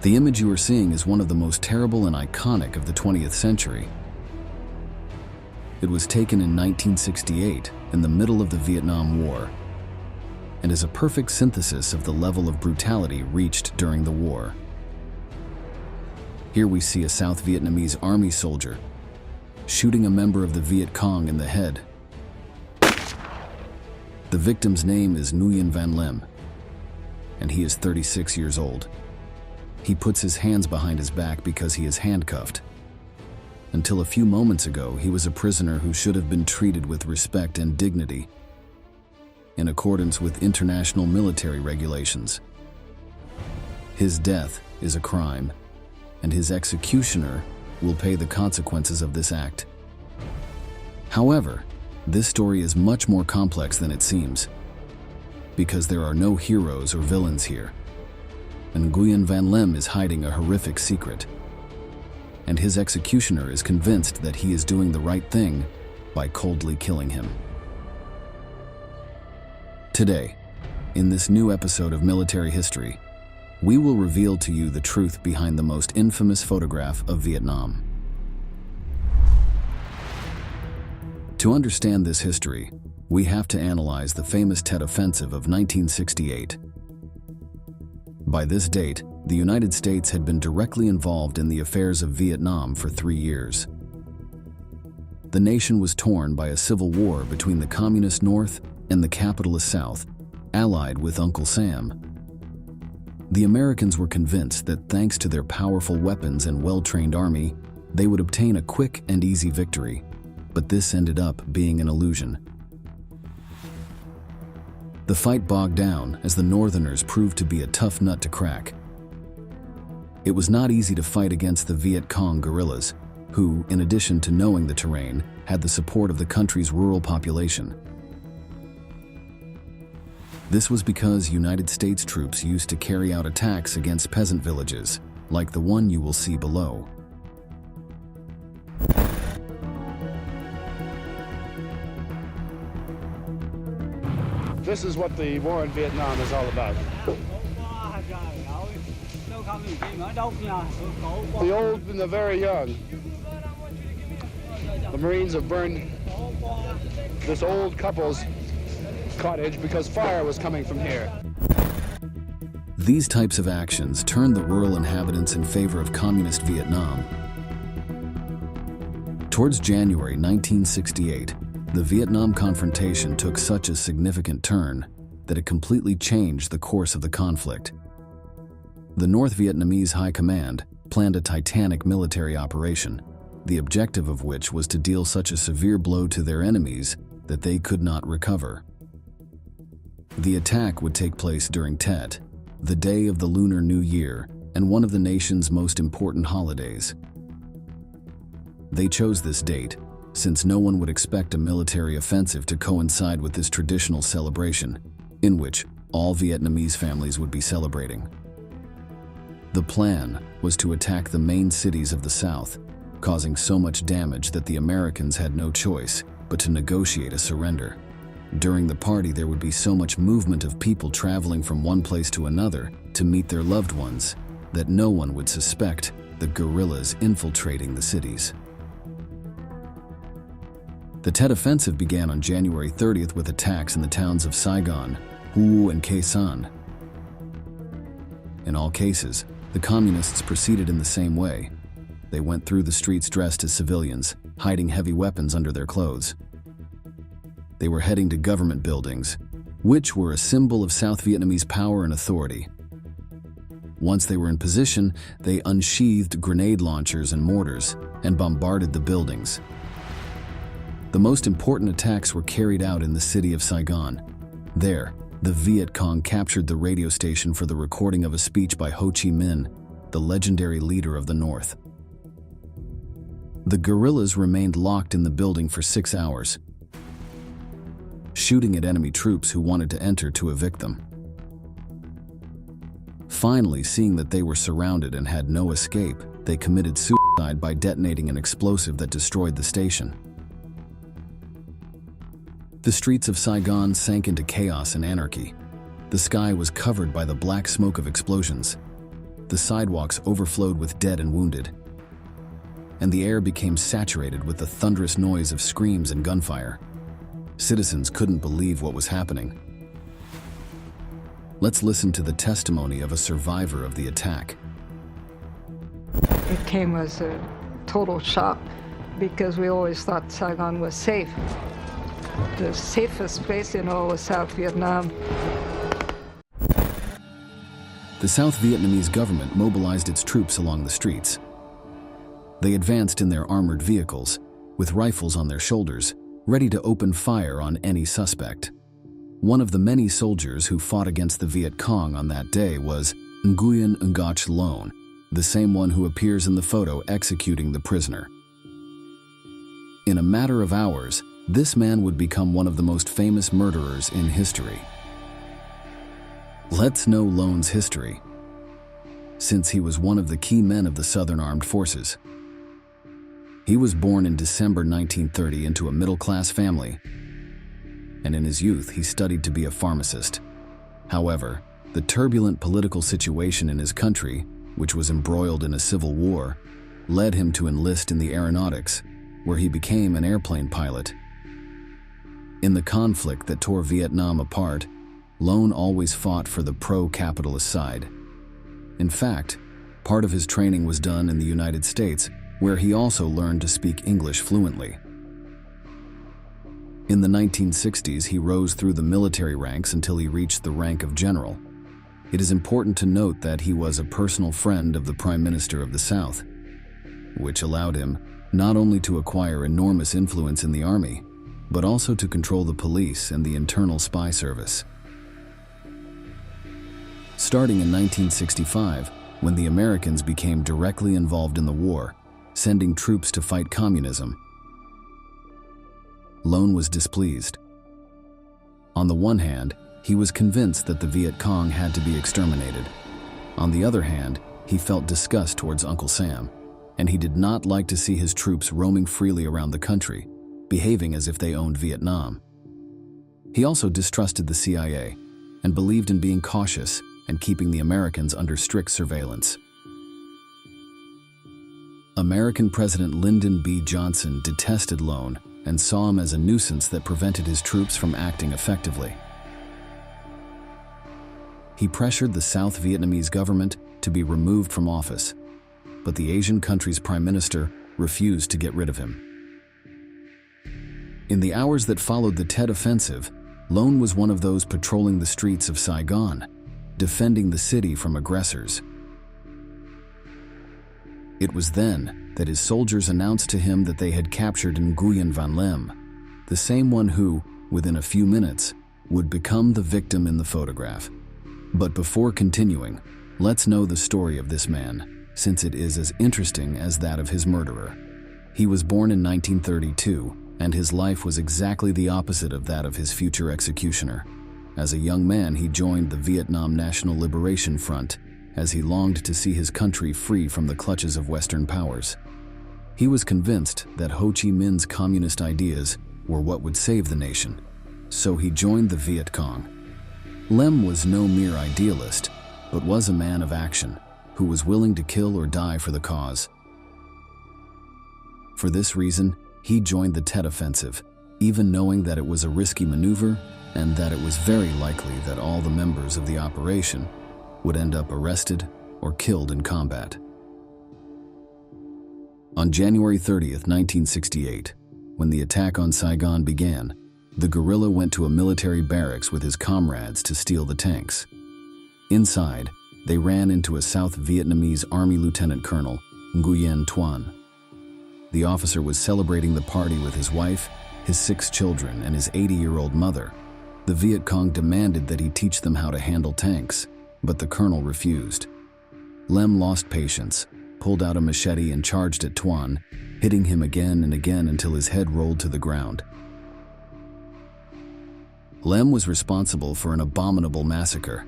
The image you are seeing is one of the most terrible and iconic of the 20th century. It was taken in 1968, in the middle of the Vietnam War, and is a perfect synthesis of the level of brutality reached during the war. Here we see a South Vietnamese Army soldier shooting a member of the Viet Cong in the head. The victim's name is Nguyen Van Lem, and he is 36 years old. He puts his hands behind his back because he is handcuffed. Until a few moments ago, he was a prisoner who should have been treated with respect and dignity, in accordance with international military regulations. His death is a crime, and his executioner will pay the consequences of this act. However, this story is much more complex than it seems, because there are no heroes or villains here, and Nguyen Van Lem is hiding a horrific secret, and his executioner is convinced that he is doing the right thing by coldly killing him. Today, in this new episode of Military History, we will reveal to you the truth behind the most infamous photograph of Vietnam. To understand this history, we have to analyze the famous Tet Offensive of 1968. By this date, the United States had been directly involved in the affairs of Vietnam for 3 years. The nation was torn by a civil war between the Communist North and the capitalist South, allied with Uncle Sam. The Americans were convinced that thanks to their powerful weapons and well-trained army, they would obtain a quick and easy victory, but this ended up being an illusion. The fight bogged down as the Northerners proved to be a tough nut to crack. It was not easy to fight against the Viet Cong guerrillas, who, in addition to knowing the terrain, had the support of the country's rural population. This was because United States troops used to carry out attacks against peasant villages, like the one you will see below. This is what the war in Vietnam is all about. The old and the very young. The Marines have burned this old couple's cottage because fire was coming from here. These types of actions turned the rural inhabitants in favor of communist Vietnam. Towards January 1968, the Vietnam confrontation took such a significant turn that it completely changed the course of the conflict. The North Vietnamese High Command planned a titanic military operation, the objective of which was to deal such a severe blow to their enemies that they could not recover. The attack would take place during Tet, the day of the Lunar New Year, and one of the nation's most important holidays. They chose this date since no one would expect a military offensive to coincide with this traditional celebration, in which all Vietnamese families would be celebrating. The plan was to attack the main cities of the South, causing so much damage that the Americans had no choice but to negotiate a surrender. During the party, there would be so much movement of people traveling from one place to another to meet their loved ones that no one would suspect the guerrillas infiltrating the cities. The Tet Offensive began on January 30th with attacks in the towns of Saigon, Hue, and Khe Sanh. In all cases, the communists proceeded in the same way. They went through the streets dressed as civilians, hiding heavy weapons under their clothes. They were heading to government buildings, which were a symbol of South Vietnamese power and authority. Once they were in position, they unsheathed grenade launchers and mortars and bombarded the buildings. The most important attacks were carried out in the city of Saigon. There, the Viet Cong captured the radio station for the recording of a speech by Ho Chi Minh, the legendary leader of the North. The guerrillas remained locked in the building for 6 hours, shooting at enemy troops who wanted to enter to evict them. Finally, seeing that they were surrounded and had no escape, they committed suicide by detonating an explosive that destroyed the station. The streets of Saigon sank into chaos and anarchy. The sky was covered by the black smoke of explosions. the sidewalks overflowed with dead and wounded, and the air became saturated with the thunderous noise of screams and gunfire. Citizens couldn't believe what was happening. Let's listen to the testimony of a survivor of the attack. It came as a total shock because we always thought Saigon was safe. The safest place in all of South Vietnam. The South Vietnamese government mobilized its troops along the streets. They advanced in their armored vehicles, with rifles on their shoulders, ready to open fire on any suspect. One of the many soldiers who fought against the Viet Cong on that day was Nguyen Ngoc Loan, the same one who appears in the photo executing the prisoner. In a matter of hours, this man would become one of the most famous murderers in history. Let's know Loan's history, since he was one of the key men of the Southern Armed Forces. He was born in December 1930 into a middle-class family, and in his youth he studied to be a pharmacist. However, the turbulent political situation in his country, which was embroiled in a civil war, led him to enlist in the aeronautics, where he became an airplane pilot. In the conflict that tore Vietnam apart, Loan always fought for the pro-capitalist side. In fact, part of his training was done in the United States, where he also learned to speak English fluently. In the 1960s, he rose through the military ranks until he reached the rank of general. It is important to note that he was a personal friend of the Prime Minister of the South, which allowed him not only to acquire enormous influence in the army, but also to control the police and the internal spy service. Starting in 1965, when the Americans became directly involved in the war, sending troops to fight communism, Loan was displeased. On the one hand, he was convinced that the Viet Cong had to be exterminated. On the other hand, he felt disgust towards Uncle Sam, and he did not like to see his troops roaming freely around the country, behaving as if they owned Vietnam. He also distrusted the CIA and believed in being cautious and keeping the Americans under strict surveillance. American President Lyndon B. Johnson detested Loan and saw him as a nuisance that prevented his troops from acting effectively. He pressured the South Vietnamese government to be removed from office, but the Asian country's prime minister refused to get rid of him. In the hours that followed the Tet Offensive, Loan was one of those patrolling the streets of Saigon, defending the city from aggressors. It was then that his soldiers announced to him that they had captured Nguyen Van Lem, the same one who, within a few minutes, would become the victim in the photograph. But before continuing, let's know the story of this man, since it is as interesting as that of his murderer. He was born in 1932, and his life was exactly the opposite of that of his future executioner. As a young man, he joined the Vietnam National Liberation Front, as he longed to see his country free from the clutches of Western powers. He was convinced that Ho Chi Minh's communist ideas were what would save the nation, so he joined the Viet Cong. Lem was no mere idealist, but was a man of action, who was willing to kill or die for the cause. For this reason, he joined the Tet Offensive, even knowing that it was a risky maneuver and that it was very likely that all the members of the operation would end up arrested or killed in combat. On January 30th, 1968, when the attack on Saigon began, the guerrilla went to a military barracks with his comrades to steal the tanks. Inside, they ran into a South Vietnamese Army Lieutenant Colonel, Nguyen Tuan. The officer was celebrating the party with his wife, his 6 children, and his 80-year-old mother. The Viet Cong demanded that he teach them how to handle tanks, but the colonel refused. Lem lost patience, pulled out a machete and charged at Tuan, hitting him again and again until his head rolled to the ground. Lem was responsible for an abominable massacre.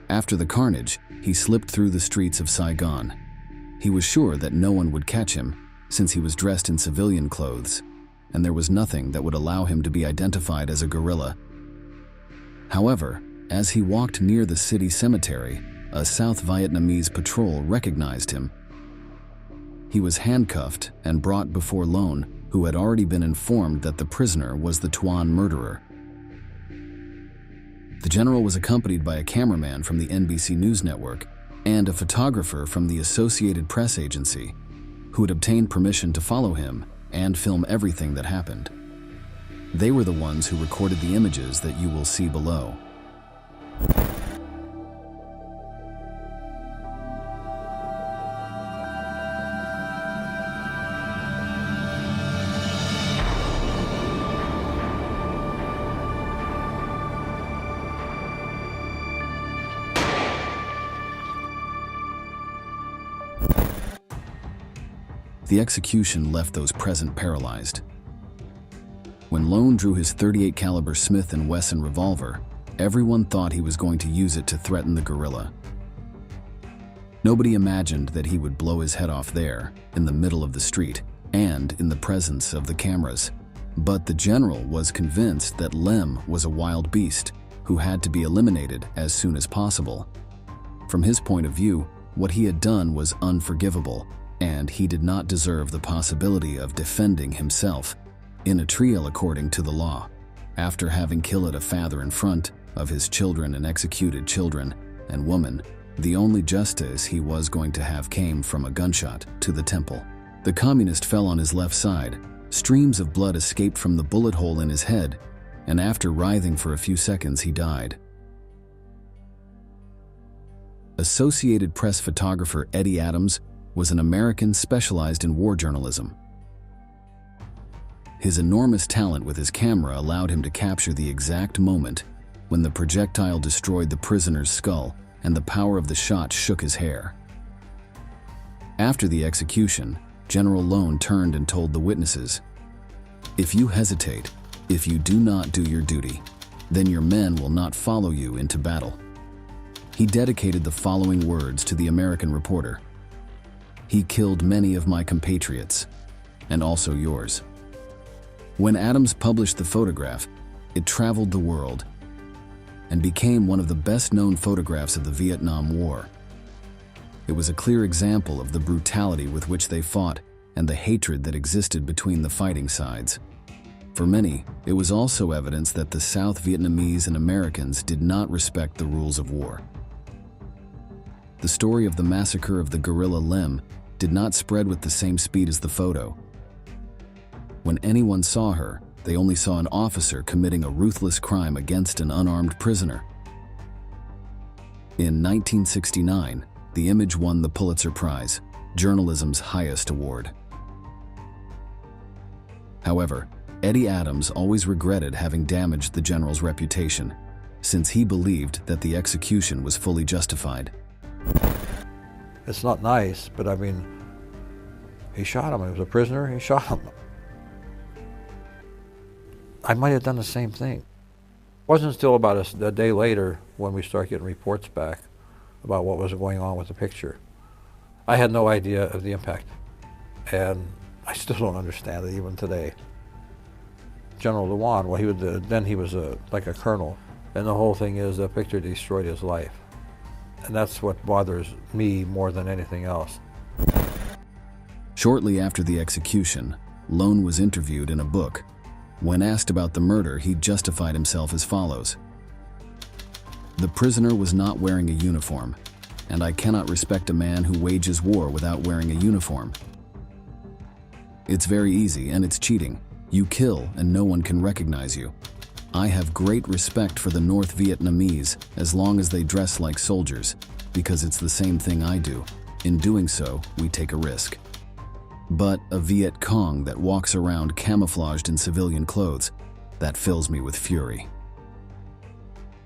After the carnage, he slipped through the streets of Saigon. He was sure that no one would catch him, since he was dressed in civilian clothes, and there was nothing that would allow him to be identified as a guerrilla. However, as he walked near the city cemetery, a South Vietnamese patrol recognized him. He was handcuffed and brought before Lone, who had already been informed that the prisoner was the Tuan murderer. The general was accompanied by a cameraman from the NBC News Network and a photographer from the Associated Press Agency, who had obtained permission to follow him and film everything that happened. They were the ones who recorded the images that you will see below. The execution left those present paralyzed. When Lone drew his .38 caliber Smith & Wesson revolver, everyone thought he was going to use it to threaten the guerrilla. Nobody imagined that he would blow his head off there, in the middle of the street, and in the presence of the cameras. But the general was convinced that Lem was a wild beast who had to be eliminated as soon as possible. From his point of view, what he had done was unforgivable, and he did not deserve the possibility of defending himself in a trial according to the law, after having killed a father in front of his children and executed children and woman. The only justice he was going to have came from a gunshot to the temple. The communist fell on his left side. Streams of blood escaped from the bullet hole in his head, and after writhing for a few seconds, he died. Associated Press photographer Eddie Adams was an American specialized in war journalism. His enormous talent with his camera allowed him to capture the exact moment when the projectile destroyed the prisoner's skull and the power of the shot shook his hair. After the execution, General Lone turned and told the witnesses, "If you hesitate, if you do not do your duty, then your men will not follow you into battle." He dedicated the following words to the American reporter: "He killed many of my compatriots, and also yours." When Adams published the photograph, it traveled the world and became one of the best-known photographs of the Vietnam War. It was a clear example of the brutality with which they fought and the hatred that existed between the fighting sides. For many, it was also evidence that the South Vietnamese and Americans did not respect the rules of war. The story of the massacre of the guerrilla Lem did not spread with the same speed as the photo. When anyone saw her, they only saw an officer committing a ruthless crime against an unarmed prisoner. In 1969, the image won the Pulitzer Prize, journalism's highest award. However, Eddie Adams always regretted having damaged the general's reputation, since he believed that the execution was fully justified. It's not nice, but I mean, he shot him. He was a prisoner, he shot him. I might have done the same thing. It wasn't until about a day later when we started getting reports back about what was going on with the picture. I had no idea of the impact, and I still don't understand it even today. General Luan, well, he was like a colonel, and the whole thing is the picture destroyed his life. And that's what bothers me more than anything else. Shortly after the execution, Lone was interviewed in a book. When asked about the murder, he justified himself as follows: "The prisoner was not wearing a uniform, and I cannot respect a man who wages war without wearing a uniform. It's very easy, and it's cheating. You kill, and no one can recognize you. I have great respect for the North Vietnamese as long as they dress like soldiers, because it's the same thing I do. In doing so, we take a risk. But a Viet Cong that walks around camouflaged in civilian clothes, that fills me with fury."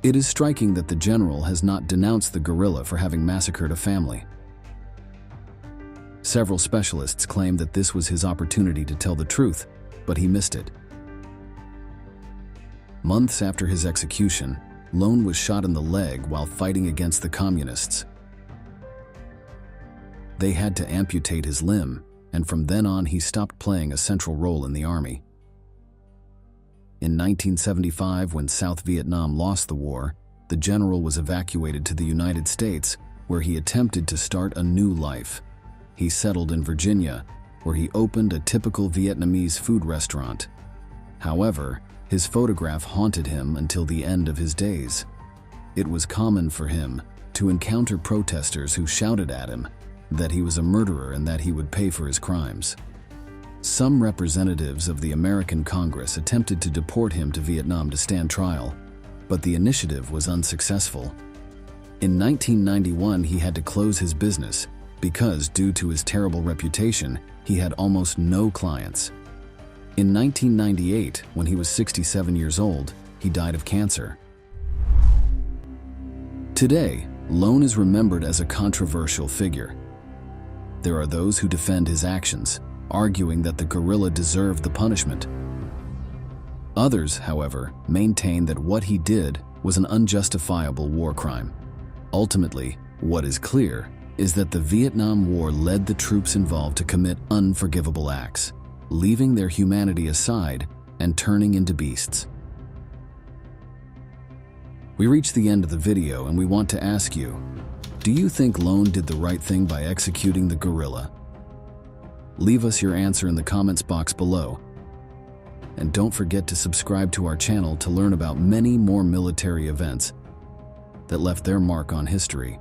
It is striking that the general has not denounced the guerrilla for having massacred a family. Several specialists claim that this was his opportunity to tell the truth, but he missed it. Months after his execution, Lone was shot in the leg while fighting against the communists. They had to amputate his limb, and from then on he stopped playing a central role in the army. In 1975, when South Vietnam lost the war, the general was evacuated to the United States, where he attempted to start a new life. He settled in Virginia, where he opened a typical Vietnamese food restaurant. However, his photograph haunted him until the end of his days. It was common for him to encounter protesters who shouted at him that he was a murderer and that he would pay for his crimes. Some representatives of the American Congress attempted to deport him to Vietnam to stand trial, but the initiative was unsuccessful. In 1991, he had to close his business because, due to his terrible reputation, he had almost no clients. In 1998, when he was 67 years old, he died of cancer. Today, Lone is remembered as a controversial figure. There are those who defend his actions, arguing that the guerrilla deserved the punishment. Others, however, maintain that what he did was an unjustifiable war crime. Ultimately, what is clear is that the Vietnam War led the troops involved to commit unforgivable acts, leaving their humanity aside and turning into beasts. We reached the end of the video and we want to ask you, do you think Lone did the right thing by executing the guerrilla? Leave us your answer in the comments box below. And don't forget to subscribe to our channel to learn about many more military events that left their mark on history.